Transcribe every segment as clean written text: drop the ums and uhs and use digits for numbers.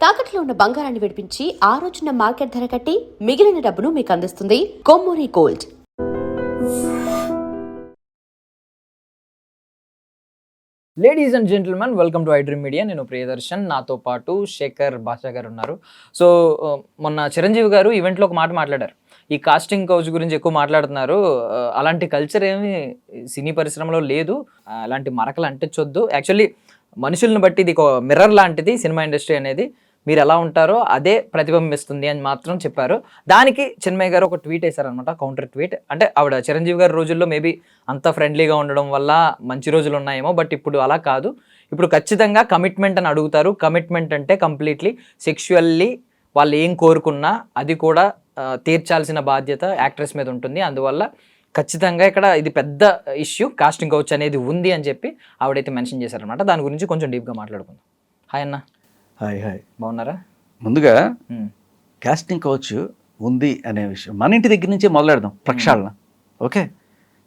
తాకట్లో ఉన్న బంగారాన్ని విడిపించి ఆ రోజున మార్కెట్ ధర కట్టి మిగిలిన డబ్బును మీకు అందిస్తుంది Kommuri Gold. Ladies and gentlemen, welcome to iDream Media. నేను ప్రియదర్శన్, నాతో పాటు శేఖర్ భాషా గారు ఉన్నారు. సో మొన్న చిరంజీవి గారు ఈవెంట్లో ఒక మాట మాట్లాడారు. ఈ కాస్టింగ్ కౌచ్ గురించి ఎక్కువ మాట్లాడుతున్నారు. అలాంటి కల్చర్ ఏమి సినీ పరిశ్రమలో లేదు, అలాంటి మరకలు అంటించొద్దు. యాక్చువల్లీ మనుషులను బట్టి ఇది ఒక మిర్రర్ లాంటిది సినిమా ఇండస్ట్రీ అనేది. మీరు ఎలా ఉంటారో అదే ప్రతిబింబిస్తుంది అని మాత్రం చెప్పారు. దానికి చిన్మయ్య గారు ఒక ట్వీట్ వేశారనమాట, కౌంటర్ ట్వీట్. అంటే ఆవిడ చిరంజీవి గారి రోజుల్లో మేబీ అంత ఫ్రెండ్లీగా ఉండడం వల్ల మంచి రోజులు ఉన్నాయేమో, బట్ ఇప్పుడు అలా కాదు. ఇప్పుడు ఖచ్చితంగా కమిట్మెంట్ అని అడుగుతారు. కమిట్మెంట్ అంటే కంప్లీట్లీ సెక్షువల్లీ వాళ్ళు ఏం కోరుకున్నా అది కూడా తీర్చాల్సిన బాధ్యత యాక్ట్రెస్ మీద ఉంటుంది. అందువల్ల ఖచ్చితంగా ఇక్కడ ఇది పెద్ద ఇష్యూ, కాస్టింగ్ కౌచ్ అనేది ఉంది అని చెప్పి ఆవిడైతే మెన్షన్ చేశారనమాట. దాని గురించి కొంచెం డీప్గా మాట్లాడుకుందాం. హాయ్ అన్న. హాయ్ హాయ్, బాగున్నారా? ముందుగా కాస్టింగ్ కౌచ్ ఉంది అనే విషయం మన ఇంటి దగ్గర నుంచే మొదలెడదాం ప్రక్షాళన. ఓకే,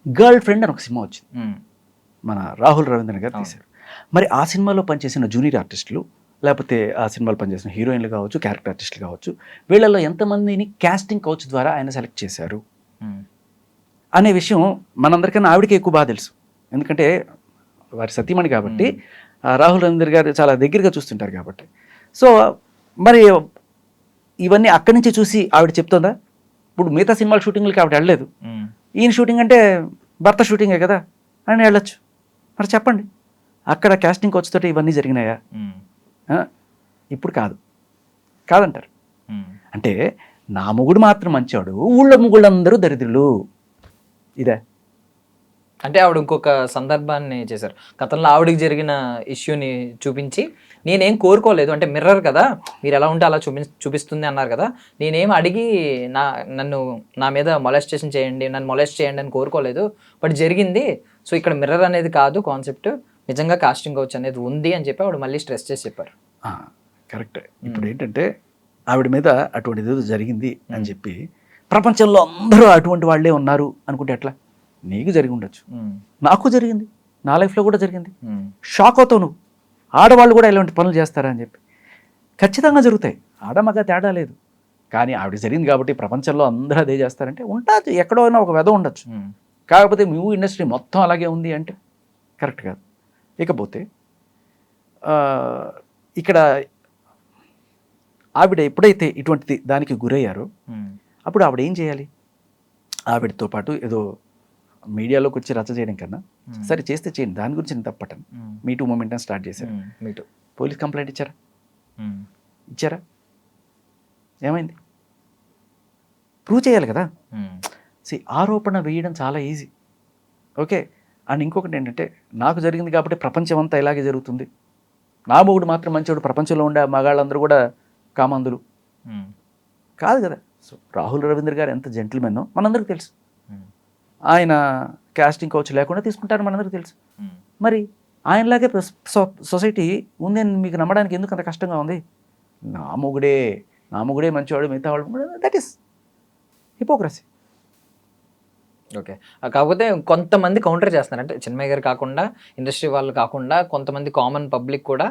గర్ల్ ఫ్రెండ్ అని ఒక సినిమా వచ్చింది, మన రాహుల్ రవీంద్రన్ గారు తీశారు. మరి ఆ సినిమాలో పనిచేసిన జూనియర్ ఆర్టిస్టులు, లేకపోతే ఆ సినిమాలో పనిచేసిన హీరోయిన్లు కావచ్చు, క్యారెక్టర్ ఆర్టిస్టులు కావచ్చు, వీళ్ళలో ఎంతమందిని కాస్టింగ్ కౌచ్ ద్వారా ఆయన సెలెక్ట్ చేశారు అనే విషయం మనందరికన్నా ఆవిడకి ఎక్కువ బాగా తెలుసు. ఎందుకంటే వారి సతీమణి కాబట్టి, రాహుల్ రవీంద్ర గారు చాలా దగ్గరగా చూస్తుంటారు కాబట్టి. సో మరి ఇవన్నీ అక్కడి నుంచి చూసి ఆవిడ చెప్తుందా? ఇప్పుడు మిగతా సినిమాల షూటింగ్లకి ఆవిడ వెళ్ళలేదు, ఈయన షూటింగ్ అంటే భర్త షూటింగే కదా అని వెళ్ళొచ్చు. మరి చెప్పండి, అక్కడ కాస్టింగ్ కౌచ్ తోటి ఇవన్నీ జరిగినాయా? ఇప్పుడు కాదంటారు. అంటే నా మొగుడు మాత్రం మంచివాడు, ఊళ్ళో మొగుళ్ళందరూ దరిద్రులు, ఇదే. అంటే ఆవిడ ఇంకొక సందర్భాన్ని చేశారు. గతంలో ఆవిడకి జరిగిన ఇష్యూని చూపించి, నేనేం కోరుకోలేదు, అంటే మిర్రర్ కదా, మీరు ఎలా ఉంటే అలా చూపిస్తుంది అన్నారు కదా, నేనేం అడిగి నా మీద మొలెస్టేషన్ చేయండి, నన్ను మొలెస్ట్ చేయండి అని కోరుకోలేదు, బట్ జరిగింది. సో ఇక్కడ మిర్రర్ అనేది కాదు కాన్సెప్ట్, నిజంగా కాస్టింగ్ కౌచ్ అనేది ఉంది అని చెప్పి ఆవిడ మళ్ళీ స్ట్రెస్ చేసి చెప్పారు. కరెక్ట్. ఇప్పుడు ఏంటంటే ఆవిడ మీద అటువంటిది ఏదో జరిగింది అని చెప్పి ప్రపంచంలో అందరూ అటువంటి వాళ్ళే ఉన్నారు అనుకుంటే ఎట్లా? నీకు జరిగి ఉండొచ్చు, నాకు జరిగింది, నా లైఫ్లో కూడా జరిగింది. షాక్ అవుతావు నువ్వు, ఆడవాళ్ళు కూడా ఇలాంటి పనులు చేస్తారా అని చెప్పి. ఖచ్చితంగా జరుగుతాయి, ఆడమగ తేడా లేదు. కానీ ఆవిడ జరిగింది కాబట్టి ప్రపంచంలో అందరూ అదే చేస్తారంటే ఉంటుంది, ఎక్కడో అయినా ఒక వెధ ఉండొచ్చు. కాకపోతే మ్యూ ఇండస్ట్రీ మొత్తం అలాగే ఉంది అంటే కరెక్ట్ కాదు. ఇకపోతే ఇక్కడ ఆవిడ ఎప్పుడైతే ఇటువంటిది దానికి గురయ్యారో అప్పుడు ఆవిడ ఏం చేయాలి? ఆవిడతో పాటు ఏదో మీడియాలోకి వచ్చి రచ్చ చేయడం కన్నా సరే చేస్తే చేయండి, దాని గురించి నేను తప్పటను. మీటూ మూమెంట్ అని స్టార్ట్ చేశారు. పోలీస్ కంప్లైంట్ ఇచ్చారా? ఏమైంది? ప్రూవ్ చేయాలి కదా. ఆరోపణ వేయడం చాలా ఈజీ. ఓకే, అండ్ ఇంకొకటి ఏంటంటే, నాకు జరిగింది కాబట్టి ప్రపంచం అంతా ఇలాగే జరుగుతుంది, నా మొగుడు మాత్రం మంచివాడు, ప్రపంచంలో ఉండే మగాళ్ళందరూ కూడా కామందులు కాదు కదా. సో రాహుల్ రవీంద్ర గారు ఎంత జెంటిల్మెన్నో మనందరికీ తెలుసు. ఆయన కాస్టింగ్ కౌచ్ లేకుండా తీసుకుంటారని మనందరికీ తెలుసు. మరి ఆయనలాగే సొసైటీ ఉంది అని మీకు నమ్మడానికి ఎందుకు అంత కష్టంగా ఉంది? నా మొగుడే మంచివాడు, మిగతా వాళ్ళు, దట్ ఈస్ హిపోక్రసీ. ఓకే, కాకపోతే కొంతమంది కౌంటర్ చేస్తున్నారు. అంటే చిన్మయ్య గారు కాకుండా, ఇండస్ట్రీ వాళ్ళు కాకుండా కొంతమంది కామన్ పబ్లిక్ కూడా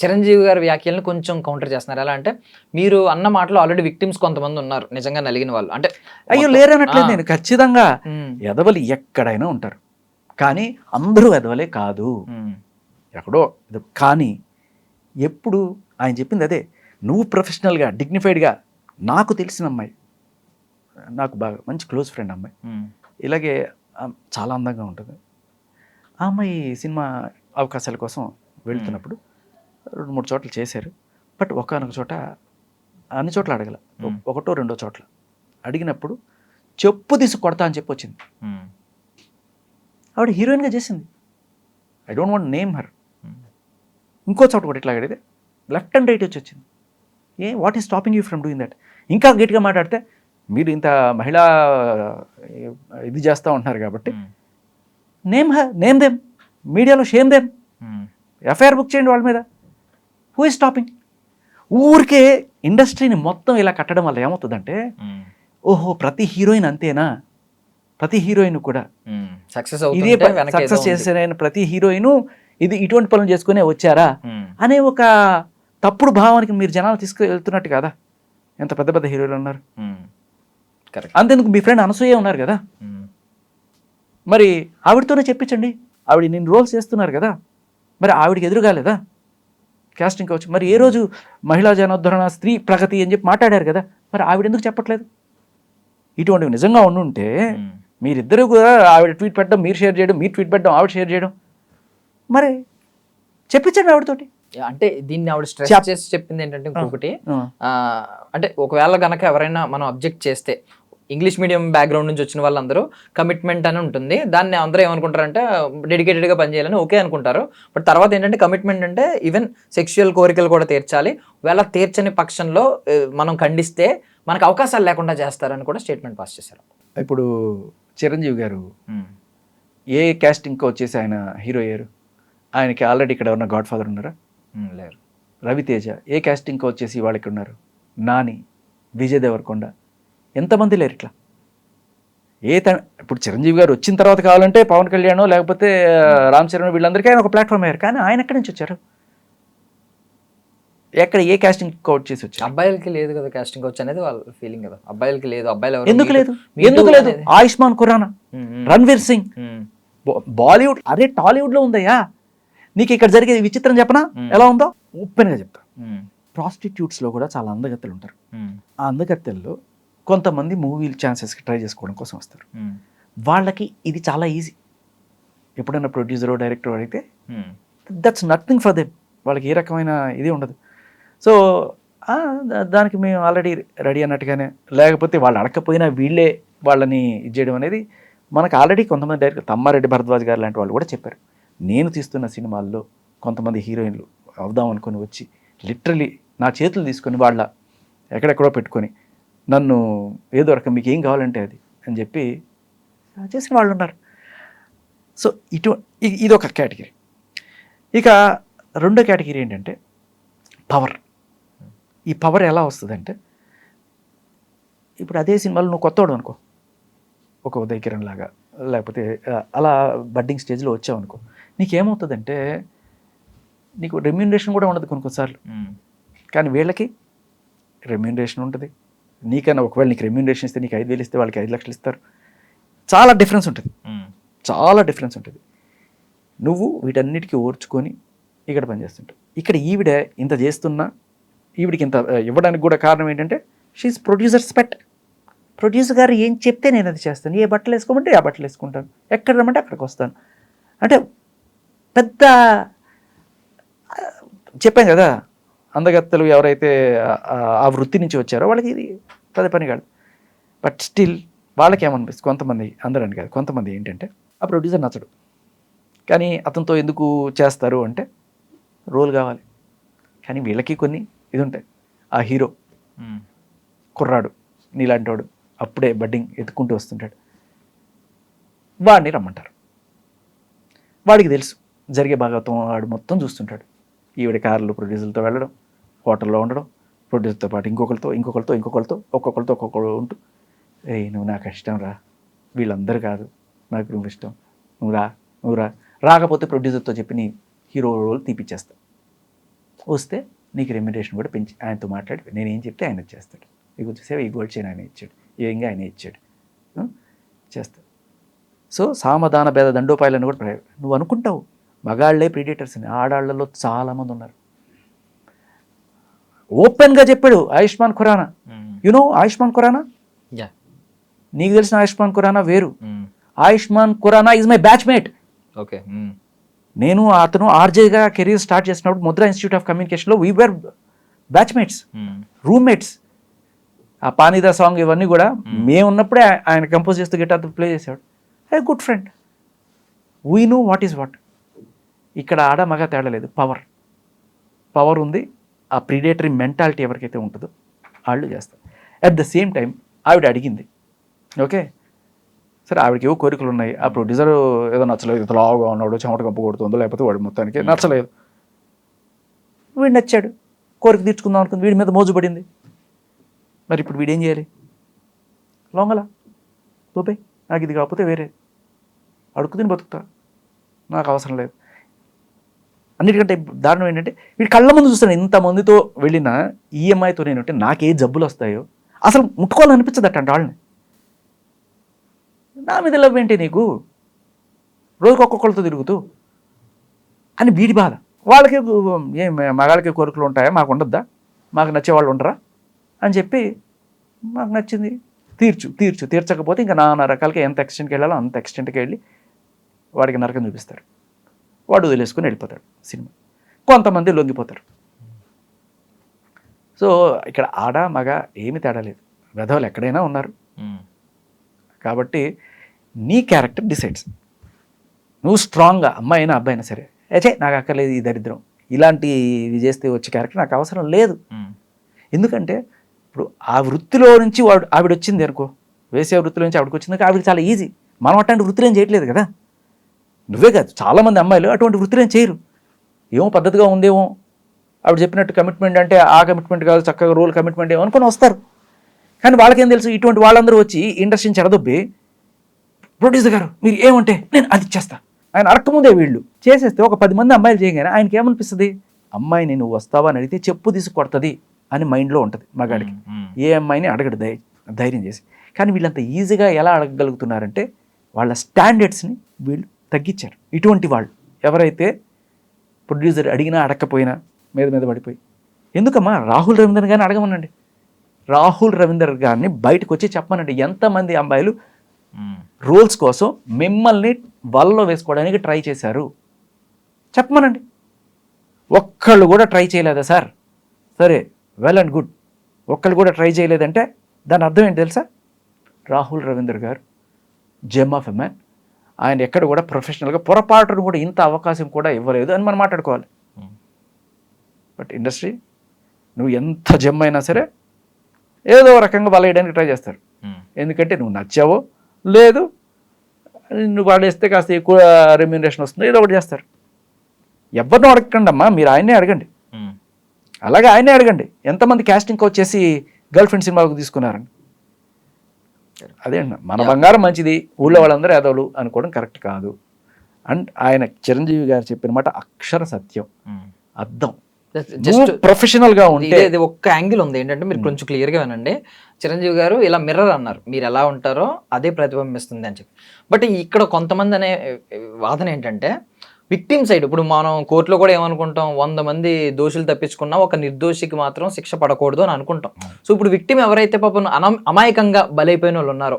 చిరంజీవి గారి వ్యాఖ్యలను కొంచెం కౌంటర్ చేస్తున్నారు. ఎలా అంటే, మీరు అన్న మాటలో ఆల్రెడీ విక్టిమ్స్ కొంతమంది ఉన్నారు, నిజంగా నలిగిన వాళ్ళు. అంటే అయ్యో లేరనట్లేదు నేను. ఖచ్చితంగా ఎదవలు ఎక్కడైనా ఉంటారు, కానీ అందరూ ఎదవలే కాదు, ఎక్కడో. కానీ ఎప్పుడు ఆయన చెప్పింది అదే, నువ్వు ప్రొఫెషనల్గా డిగ్నిఫైడ్గా, నాకు తెలిసిన అమ్మాయి, నాకు బాగా మంచి క్లోజ్ ఫ్రెండ్ అమ్మాయి, ఇలాగే చాలా అందంగా ఉంటుంది. ఆ అమ్మాయి సినిమా అవకాశాల కోసం వెళ్తున్నప్పుడు 2-3 చోట్ల చేశారు. బట్ ఒకనొక చోట, అన్ని చోట్ల అడగల, 1-2 చోట్ల అడిగినప్పుడు చెప్పు తీసి కొడతా అని చెప్పి వచ్చింది. ఆవిడ హీరోయిన్గా చేసింది, I don't want name her. ఇంకో చోట కూడా ఇట్లా అడిగితే లెఫ్ట్ అండ్ రైట్ వచ్చి వచ్చింది. What is stopping you from doing that? ఇంకా గట్టిగా మాట్లాడితే, మీరు ఇంత మహిళా ఇది చేస్తూ ఉంటున్నారు కాబట్టి నేమ్ దెమ్, మీడియాలో షేమ్ దెమ్, ఎఫ్ఐఆర్ బుక్ చేయండి వాళ్ళ మీద. Who is stopping? ఊరికే ఇండస్ట్రీని మొత్తం ఇలా కట్టడం వల్ల ఏమవుతుందంటే, ఓహో ప్రతి హీరోయిన్ అంతేనా, ప్రతి హీరోయిన్ కూడా ఇదే సక్సెస్ చేసిన ప్రతి హీరోయిన్ ఇది ఇటువంటి పనులు చేసుకునే వచ్చారా అనే ఒక తప్పుడు భావానికి మీరు జనాలు తీసుకువెళ్తున్నట్టు కదా. ఎంత పెద్ద పెద్ద హీరోలు ఉన్నారు. కరెక్ట్. అంతేందుకు మీ ఫ్రెండ్ అనసూయ ఉన్నారు కదా, మరి ఆవిడతోనే చెప్పించండి. ఆవిడ నేను రోల్స్ చేస్తున్నారు కదా, మరి ఆవిడకి ఎదురుగాలేదా కాస్టింగ్ కౌచ్? మరి ఏ రోజు మహిళా జనోద్ధరణ, స్త్రీ ప్రగతి అని చెప్పి మాట్లాడారు కదా, మరి ఆవిడ ఎందుకు చెప్పట్లేదు? ఇటువంటివి నిజంగా ఉండుంటే మీరిద్దరూ కూడా ఆవిడ ట్వీట్ పెట్టడం, మీరు షేర్ చేయడం, మీరు ట్వీట్ పెట్టడం, ఆవిడ షేర్ చేయడం, మరి చెప్పించండి ఆవిడతోటి. అంటే దీన్ని ఆవిడ స్ట్రెస్ చేసి చెప్పింది ఏంటంటే ఇంకొకటి, అంటే ఒకవేళ గనక ఎవరైనా మనం అబ్జెక్ట్ చేస్తే, ఇంగ్లీష్ మీడియం బ్యాక్గ్రౌండ్ నుంచి వచ్చిన వాళ్ళందరూ కమిట్మెంట్ అని ఉంటుంది, దాన్ని అందరూ ఏమనుకుంటారంటే డెడికేటెడ్గా పనిచేయాలని ఓకే అనుకుంటారు. బట్ తర్వాత ఏంటంటే కమిట్మెంట్ అంటే ఈవెన్ సెక్షువల్ కోరికలు కూడా తీర్చాలి, ఒకవేళ తీర్చని పక్షంలో మనం ఖండిస్తే మనకు అవకాశాలు లేకుండా చేస్తారని కూడా స్టేట్మెంట్ పాస్ చేశారు. ఇప్పుడు చిరంజీవి గారు ఏ కాస్టింగ్కి వచ్చేసి ఆయన హీరో అయ్యారు? ఆయనకి ఆల్రెడీ ఇక్కడ ఉన్న గాడ్ ఫాదర్ ఉన్నారా? లేరు. రవితేజ ఏ కాస్టింగ్కి వచ్చేసి వాళ్ళకి ఉన్నారు? నాని, విజయ్ దేవరకొండ, ఎంతమంది లేరు ఇట్లా. ఇప్పుడు చిరంజీవి గారు వచ్చిన తర్వాత కావాలంటే పవన్ కళ్యాణ్ లేకపోతే రామ్ చరణ్ వీళ్ళందరికీ ఆయన ఒక ప్లాట్ఫామ్ అయ్యారు, కానీ ఆయన ఎక్కడి నుంచి వచ్చారు? ఎక్కడ ఏ కాస్టింగ్ కౌట్ చేసి వచ్చారు? అబ్బాయిలకి లేదు కదా కాస్టింగ్ కౌచ్ అనేది వాళ్ళ ఫీలింగ్ కదా. అబ్బాయిలకి లేదు, అబ్బాయిలు ఎవరు ఎందుకు లేదు? ఎందుకు లేదు? ఆయుష్మాన్ ఖురానా, రణ్వీర్ సింగ్, బాలీవుడ్, అరే టాలీవుడ్ లో ఉందయ్యా. నీకు ఇక్కడ జరిగేది విచిత్రం చెప్పనా ఎలా ఉందో? ఓపెన్గా చెప్తా. ప్రాస్టిట్యూట్స్లో కూడా చాలా అందగత్తెలు ఉంటారు. ఆ అందగత్తెల్లో కొంతమంది మూవీలు ఛాన్సెస్కి ట్రై చేసుకోవడం కోసం వస్తారు. వాళ్ళకి ఇది చాలా ఈజీ. ఎప్పుడైనా ప్రొడ్యూసరో డైరెక్టర్ అడిగితే దట్స్ నథింగ్ ఫర్ దెమ్. వాళ్ళకి ఏ రకమైన ఇది ఉండదు. సో దానికి మేము ఆల్రెడీ రెడీ అన్నట్టుగానే, లేకపోతే వాళ్ళు అడగకపోయినా వీళ్ళే వాళ్ళని ఇది చేయడం అనేది మనకు ఆల్రెడీ కొంతమంది డైరెక్టర్, తమ్మారెడ్డి భరద్వాజ్ గారు లాంటి వాళ్ళు కూడా చెప్పారు. నేను తీస్తున్న సినిమాల్లో కొంతమంది హీరోయిన్లు అవుదాం అనుకొని వచ్చి లిటరలీ నా చేతులు తీసుకొని వాళ్ళ ఎక్కడెక్కడో పెట్టుకొని నన్ను ఏదో రకం మీకు ఏం కావాలంటే అది అని చెప్పి చేసిన వాళ్ళు ఉన్నారు. సో ఇది ఒక కేటగిరీ. ఇక రెండో కేటగిరీ ఏంటంటే పవర్. ఈ పవర్ ఎలా వస్తుందంటే, ఇప్పుడు అదే సినిమాలో నువ్వు కొత్తవాడు అనుకో, ఒక ఉదయ్ కిరణ్ లాగా, లేకపోతే అలా బడ్డింగ్ స్టేజ్లో వచ్చావు అనుకో, నీకేమవుతుందంటే నీకు రెమ్యూనరేషన్ కూడా ఉండదు కొన్నిసార్లు. కానీ వీళ్ళకి రెమ్యూనరేషన్ ఉంటుంది. నీకన్నా ఒకవేళ నీకు రెమ్యూనరేషన్ ఇస్తే, నీకు 5,000 ఇస్తే వాళ్ళకి 5 లక్షలు ఇస్తారు. చాలా డిఫరెన్స్ ఉంటుంది, చాలా డిఫరెన్స్ ఉంటుంది. నువ్వు వీటన్నిటికీ ఓర్చుకొని ఇక్కడ పనిచేస్తుంటావు. ఇక్కడ ఈవిడ ఇంత చేస్తున్నా, ఈవిడికి ఇంత ఇవ్వడానికి కూడా కారణం ఏంటంటే షీఈస్ ప్రొడ్యూసర్స్ పెట్. ప్రొడ్యూసర్ గారు ఏం చెప్తే నేను అది చేస్తాను, ఏ బట్టలు వేసుకోమంటే ఆ బట్టలు వేసుకుంటాను, ఎక్కడ రమ్మంటే అక్కడికి వస్తాను. అంటే పెద్ద చెప్పాం కదా, అందగత్తెలు ఎవరైతే ఆ వృత్తి నుంచి వచ్చారో వాళ్ళకి ఇది పెద్ద పని కాదు. బట్ స్టిల్ వాళ్ళకి ఏమనిపిస్తుంది, కొంతమంది, అందరని కాదు, కొంతమంది ఏంటంటే ఆ ప్రొడ్యూసర్ నచ్చడు, కానీ అతనితో ఎందుకు చేస్తారు అంటే రోల్ కావాలి. కానీ వీళ్ళకి కొన్ని ఇది ఉంటాయి. ఆ హీరో కుర్రాడు నీలాంటి వాడు అప్పుడే బడ్డింగ్ ఎత్తుకుంటూ వస్తుంటాడు, వాడిని రమ్మంటారు. వాడికి తెలుసు జరిగే భాగవతం, వాడు మొత్తం చూస్తుంటాడు. ఈవిడ కార్లు ప్రొడ్యూసర్లతో వెళ్ళడం, హోటల్లో ఉండడం, ప్రొడ్యూసర్తో పాటు ఒక్కొక్కరితో ఉంటూ, నువ్వు నాకు ఇష్టం రా, వీళ్ళందరూ కాదు, నాకు నువ్వు ఇష్టం, నువ్వు రాకపోతే ప్రొడ్యూసర్తో చెప్పి నీ హీరో రోల్ తీపిచ్చేస్తా, వస్తే నీకు రెమ్యునరేషన్ కూడా పెంచి ఆయనతో మాట్లాడి నేను ఏం చెప్తే ఆయన చేస్తాడు. నీకు వచ్చేసేవా ఈ గోల్డ్ చైన్ ఆయన ఇచ్చాడు, ఏంగా ఆయన ఇచ్చాడు, చేస్తాడు. సో సామధాన భేద దండోపాయాలను కూడా నువ్వు అనుకుంటావు మగాళ్లే ప్రీడేటర్స్ అని, ఆడాళ్లలో చాలామంది ఉన్నారు. ఓపెన్గా చెప్పాడు ఆయుష్మాన్ ఖురానా. ఆయుష్మాన్ ఖురానా, నీకు తెలిసిన ఆయుష్మాన్ ఖురానా వేరు. Ayushmann Khurrana is my batchmate. Okay, నేను అతను ఆర్జేగా కెరీర్ స్టార్ట్ చేసినప్పుడు ముద్రా ఇన్స్టిట్యూట్ ఆఫ్ కమ్యూనికేషన్లో వీ వర్ బ్యాచ్మేట్స్, రూమ్మేట్స్. ఆ పానీదా సాంగ్ ఇవన్నీ కూడా మేము ఉన్నప్పుడే ఆయన కంపోజ్ చేస్తూ గిటార్ ప్లే చేశాడు. A good friend, we know what is what. ఇక్కడ ఆడ మగ తేడా లేదు, పవర్ ఉంది. ఆ ప్రిడేటరీ మెంటాలిటీ ఎవరికైతే ఉంటుందో వాళ్ళు చేస్తారు. అట్ ద సేమ్ టైం ఆవిడ అడిగింది, ఓకే సరే ఆవిడకి ఏవో కోరికలు ఉన్నాయి, ఆ ప్రొడ్యూసర్ ఏదో నచ్చలేదు, ఇంత లావుగా ఉన్నాడు, చెమట కప్పు కొడుతుందో లేకపోతే వాడు మొత్తానికి నచ్చలేదు, వీడు నచ్చాడు, కోరిక తీర్చుకుందాం అనుకుంది, వీడి మీద మోజు పడింది. మరి ఇప్పుడు వీడేం చేయాలి? లొంగలా దోపే, నాకు ఇది కాకపోతే వేరే అడుక్కుని బతుకుతా, నాకు అవసరం లేదు. అన్నిటికంటే దారుణం ఏంటంటే వీడి కళ్ళ ముందు చూస్తాను ఇంతమందితో వెళ్ళిన ఈ అమ్మాయితో నేనంటే నాకే జబ్బులు వస్తాయో అసలు ముట్టుకోవాలనిపించదట అంటే వాళ్ళని. నా మీద లవ్ ఏంటి నీకు, రోజుకి ఒక్కొక్కరితో తిరుగుతూ అని వీడి బాధ. వాళ్ళకి ఏం మగాళ్ళకి కోరికలు ఉంటాయా, మాకు ఉండద్దా, మాకు నచ్చేవాళ్ళు ఉండరా అని చెప్పి మాకు నచ్చింది తీర్చకపోతే ఇంకా నానా రకాలకి ఎంత ఎక్స్టెంట్కి వెళ్ళాలో అంత ఎక్స్టెంట్కి వెళ్ళి వాడికి నరకం చూపిస్తారు. వాడు వదిలేసుకొని వెళ్ళిపోతాడు సినిమా. కొంతమంది లొంగిపోతారు. సో ఇక్కడ ఆడ మగ ఏమి తేడా లేదు, వెధవలు ఎక్కడైనా ఉన్నారు. కాబట్టి నీ క్యారెక్టర్ డిసైడ్స్. నువ్వు స్ట్రాంగ్గా అమ్మాయి అయినా అబ్బాయి అయినా సరే నాకు అక్కర్లేదు ఈ దరిద్రం, ఇలాంటివి చేస్తే వచ్చే క్యారెక్టర్ నాకు అవసరం లేదు. ఎందుకంటే ఇప్పుడు ఆ వృత్తిలో నుంచి ఆవిడ వచ్చింది అనుకో, వేసే వృత్తిలో నుంచి ఆవిడకి వచ్చింది, ఆవిడకి చాలా ఈజీ. మనం అట్లాంటి వృత్తులు ఏం చేయట్లేదు కదా, నువ్వే కాదు చాలామంది అమ్మాయిలు అటువంటి వృత్తులు ఏం చేయరు. ఏమో పద్ధతిగా ఉందేమో, ఆవిడ చెప్పినట్టు కమిట్మెంట్ అంటే ఆ కమిట్మెంట్ కాదు, చక్కగా రోల్ కమిట్మెంట్ ఏమో అనుకొని వస్తారు. కానీ వాళ్ళకేం తెలుసు, ఇటువంటి వాళ్ళందరూ వచ్చి ఇండస్ట్రీని చెడదొబ్బి ప్రొడ్యూసర్ గారు మీరు ఏమంటే నేను అది ఇచ్చేస్తా, ఆయన అడక్కముందే వీళ్ళు చేసేస్తే ఒక 10 మంది అమ్మాయిలు చేయగానే ఆయనకి ఏమనిపిస్తుంది, అమ్మాయిని నువ్వు వస్తావా అని అడిగితే చెప్పు తీసి కొడుతుంది అని మైండ్లో ఉంటుంది మగాడికి. ఏ అమ్మాయిని అడగడు ధైర్యం చేసి. కానీ వీళ్ళంత ఈజీగా ఎలా అడగగలుగుతున్నారంటే వాళ్ళ స్టాండర్డ్స్ని వీళ్ళు తగ్గించారు. ఇటువంటి వాళ్ళు ఎవరైతే ప్రొడ్యూసర్ అడిగినా అడగకపోయినా మీద పడిపోయి, ఎందుకమ్మా రాహుల్ రవీందర్ గారిని అడగమనండి, రాహుల్ రవీందర్ గారిని బయటకు వచ్చి చెప్పమనండి ఎంతమంది అమ్మాయిలు రోల్స్ కోసం మిమ్మల్ని వలలో వేసుకోవడానికి ట్రై చేశారు చెప్పమనండి. ఒక్కళ్ళు కూడా ట్రై చేయలేదా సార్, సరే వెల్ అండ్ గుడ్. ఒక్కళ్ళు కూడా ట్రై చేయలేదంటే దాని అర్థం ఏంటి తెలుసా, రాహుల్ రవీందర్ గారు జెమ్ ఆఫ్ ఎ మ్యాన్, ఆయన ఎక్కడ కూడా ప్రొఫెషనల్గా పొరపాటును కూడా ఇంత అవకాశం కూడా ఇవ్వలేదు అని మనం మాట్లాడుకోవాలి. బట్ ఇండస్ట్రీ నువ్వు ఎంత జెమ్ అయినా సరే ఏదో రకంగా వలయడానికి ట్రై చేస్తారు. ఎందుకంటే నువ్వు నచ్చావో లేదు, నువ్వు వాడేస్తే కాస్త ఎక్కువ రెమ్యూనరేషన్ వస్తుంది, ఏదో ఒకటి చేస్తారు. ఎవరినో అడగండి అమ్మా, మీరు ఆయనే అడగండి, అలాగే ఆయనే అడగండి ఎంతమంది క్యాస్టింగ్ వచ్చేసి గర్ల్ ఫ్రెండ్ సినిమాకు తీసుకున్నారని. అదే మన బంగారం మంచిది, ఊళ్ళో వాళ్ళందరూ యాదవులు అనుకోవడం కరెక్ట్ కాదు. అండ్ ఆయన చిరంజీవి గారు చెప్పిన మాట అక్షర సత్యం, అర్థం. జస్ట్ ప్రొఫెషనల్ గా ఉంటే ఇది ఒక్క యాంగిల్ ఉంది ఏంటంటే మీరు కొంచెం క్లియర్ గా వినండి. చిరంజీవి గారు ఇలా మిర్రర్ అన్నారు, మీరు ఎలా ఉంటారో అదే ప్రతిబింబిస్తుంది అని చెప్పి. బట్ ఇక్కడ కొంతమంది అనే వాదన ఏంటంటే విక్టిమ్ సైడ్, ఇప్పుడు మనం కోర్టులో కూడా ఏమనుకుంటాం, 100 మంది దోషులు తప్పించుకున్నా ఒక నిర్దోషికి మాత్రం శిక్ష పడకూడదు అని అనుకుంటాం. సో ఇప్పుడు విక్టిమ్ ఎవరైతే పాపం అమాయకంగా బలైపోయిన వాళ్ళు ఉన్నారో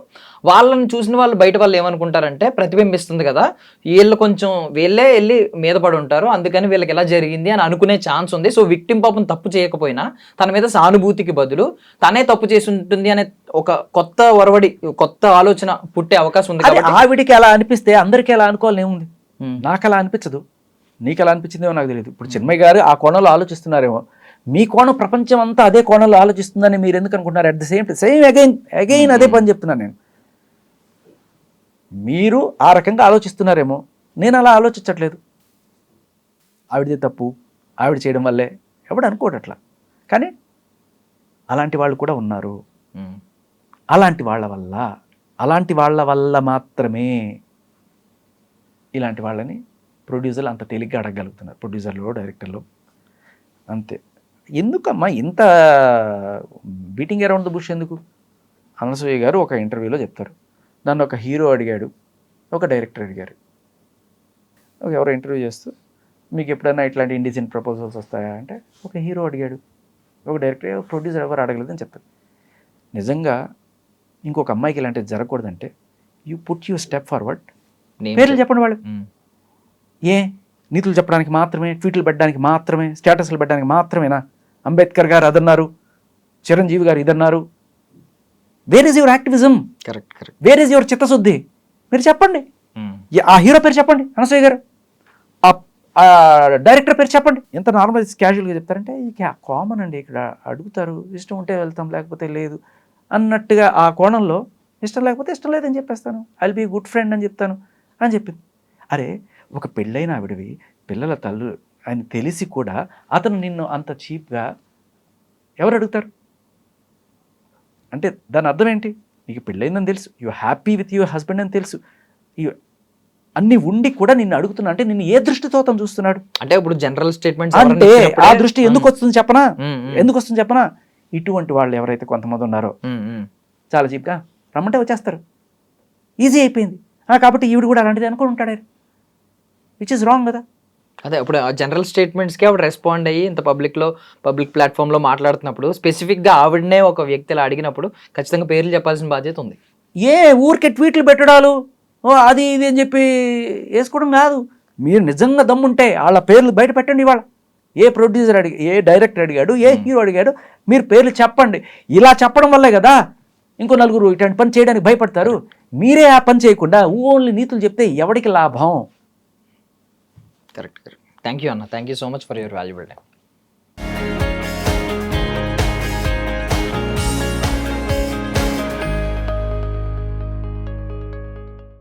వాళ్ళని చూసిన వాళ్ళు బయట వాళ్ళు ఏమనుకుంటారంటే ప్రతిబింబిస్తుంది కదా, వీళ్ళు కొంచెం వీళ్ళే వెళ్ళి మీద పడి ఉంటారు అందుకని వీళ్ళకి ఎలా జరిగింది అని అనుకునే ఛాన్స్ ఉంది. సో విక్టిమ్ పాపం తప్పు చేయకపోయినా తన మీద సానుభూతికి బదులు తనే తప్పు చేసి ఉంటుంది అనే ఒక కొత్త ఒరవడి, కొత్త ఆలోచన పుట్టే అవకాశం ఉంది. ఆవిడికి అలా అనిపిస్తే అందరికీ అలా అనుకోవాలని ఏముంది, నాకు అలా అనిపించదు, నీకు అలా అనిపించిందేమో నాకు తెలియదు. ఇప్పుడు చిన్మయ్య గారు ఆ కోణంలో ఆలోచిస్తున్నారేమో, మీ కోణం ప్రపంచం అంతా అదే కోణంలో ఆలోచిస్తుందని మీరు ఎందుకు అనుకుంటున్నారు? అట్ ద సేమ్ అగైన్ అదే పని చెప్తున్నాను నేను. మీరు ఆ రకంగా ఆలోచిస్తున్నారేమో, నేను అలా ఆలోచించట్లేదు. ఆవిడది తప్పు, ఆవిడ చేయడం వల్లే ఎవడు అనుకోడు అట్లా. కానీ అలాంటి వాళ్ళు కూడా ఉన్నారు. అలాంటి వాళ్ళ వల్ల మాత్రమే ఇలాంటి వాళ్ళని ప్రొడ్యూసర్లు అంత తేలిగ్గా అడగగలుగుతున్నారు, ప్రొడ్యూసర్లు డైరెక్టర్లు అంతే. ఎందుకమ్మా ఇంత బీటింగ్ అరౌండ్ ద బుష్ ఎందుకు? అనసూయ గారు ఒక ఇంటర్వ్యూలో చెప్తారు, నన్ను ఒక హీరో అడిగాడు, ఒక డైరెక్టర్ అడిగారు. ఎవరో ఇంటర్వ్యూ చేస్తూ మీకు ఎప్పుడైనా ఇట్లాంటి ఇండిసెంట్ ప్రపోజల్స్ వస్తాయా అంటే, ఒక హీరో అడిగాడు, ఒక డైరెక్టర్, ప్రొడ్యూసర్ ఎవరు అడగలేదని చెప్తారు. నిజంగా ఇంకొక అమ్మాయికి ఇలాంటివి జరగకూడదంటే you put you step forward, పేర్లు చెప్పండి వాళ్ళు. నీతులు చెప్పడానికి మాత్రమే, ట్వీట్లు పెట్టడానికి మాత్రమే, స్టేటస్లు పెట్టడానికి మాత్రమేనా? అంబేద్కర్ గారు అదన్నారు, చిరంజీవి గారు ఇదన్నారు. Where is your activism? Correct. Where is your చిత్తశుద్ధి? మీరు చెప్పండి. ఆ హీరో పేరు చెప్పండి, అనసూయ గారు, ఆ డైరెక్టర్ పేరు చెప్పండి. ఎంత నార్మల్ క్యాజువల్గా చెప్తారంటే ఇక కామన్ అండి, ఇక్కడ అడుగుతారు, ఇష్టం ఉంటే వెళ్తాం లేకపోతే లేదు అన్నట్టుగా. ఆ కోణంలో ఇష్టం లేకపోతే ఇష్టం లేదని చెప్పేస్తాను, I will be good friend అని చెప్తాను అని చెప్పింది. అరే ఒక పెళ్ళైన ఆవిడవి, పిల్లల తల్లు అని తెలిసి కూడా అతను నిన్ను అంత చీప్గా ఎవరు అడుగుతారు? అంటే దాని అర్థం ఏంటి? నీకు పెళ్ళైందని తెలుసు, you happy with your husband అని తెలుసు, అన్ని ఉండి కూడా నిన్ను అడుగుతున్నా అంటే నిన్ను ఏ దృష్టితో అతను చూస్తున్నాడు అంటే ఇప్పుడు జనరల్ స్టేట్మెంట్స్ అంటే ఆ దృష్టి ఎందుకు వస్తుంది చెప్పనా, ఎందుకు వస్తుంది చెప్పనా, ఇటువంటి వాళ్ళు ఎవరైతే కొంతమంది ఉన్నారో చాలా చీప్గా రమ్మంటే వచ్చేస్తారు, ఈజీ అయిపోయింది. కాబట్టి ఈవిడ కూడా అలాంటిది అనుకుని ఉంటాడు, విచ్ ఇస్ రాంగ్ కదా. అదే ఇప్పుడు జనరల్ స్టేట్మెంట్స్కి ఆవిడ రెస్పాండ్ అయ్యి ఇంత పబ్లిక్ ప్లాట్ఫామ్లో మాట్లాడుతున్నప్పుడు స్పెసిఫిక్గా ఆవిడనే ఒక వ్యక్తిలా అడిగినప్పుడు ఖచ్చితంగా పేర్లు చెప్పాల్సిన బాధ్యత ఉంది. ఏ ఊరికే ట్వీట్లు పెట్టడాలు అది ఇది అని చెప్పి వేసుకోవడం కాదు. మీరు నిజంగా దమ్ముంటే వాళ్ళ పేర్లు బయట పెట్టండి. ఇవాళ ఏ ప్రొడ్యూసర్ ఏ డైరెక్టర్ అడిగాడు, ఏ హీరో అడిగాడు, మీరు పేర్లు చెప్పండి. ఇలా చెప్పడం వల్లే కదా ఇంకో నలుగురు ఇట్లాంటి పని చేయడానికి భయపడతారు. మీరే ఆ పని చేయకుండా ఓన్లీ నీతులు చెప్తే ఎవరికి లాభం? కరెక్ట్. థ్యాంక్ యూ అన్న, thank you so much for your valuable time.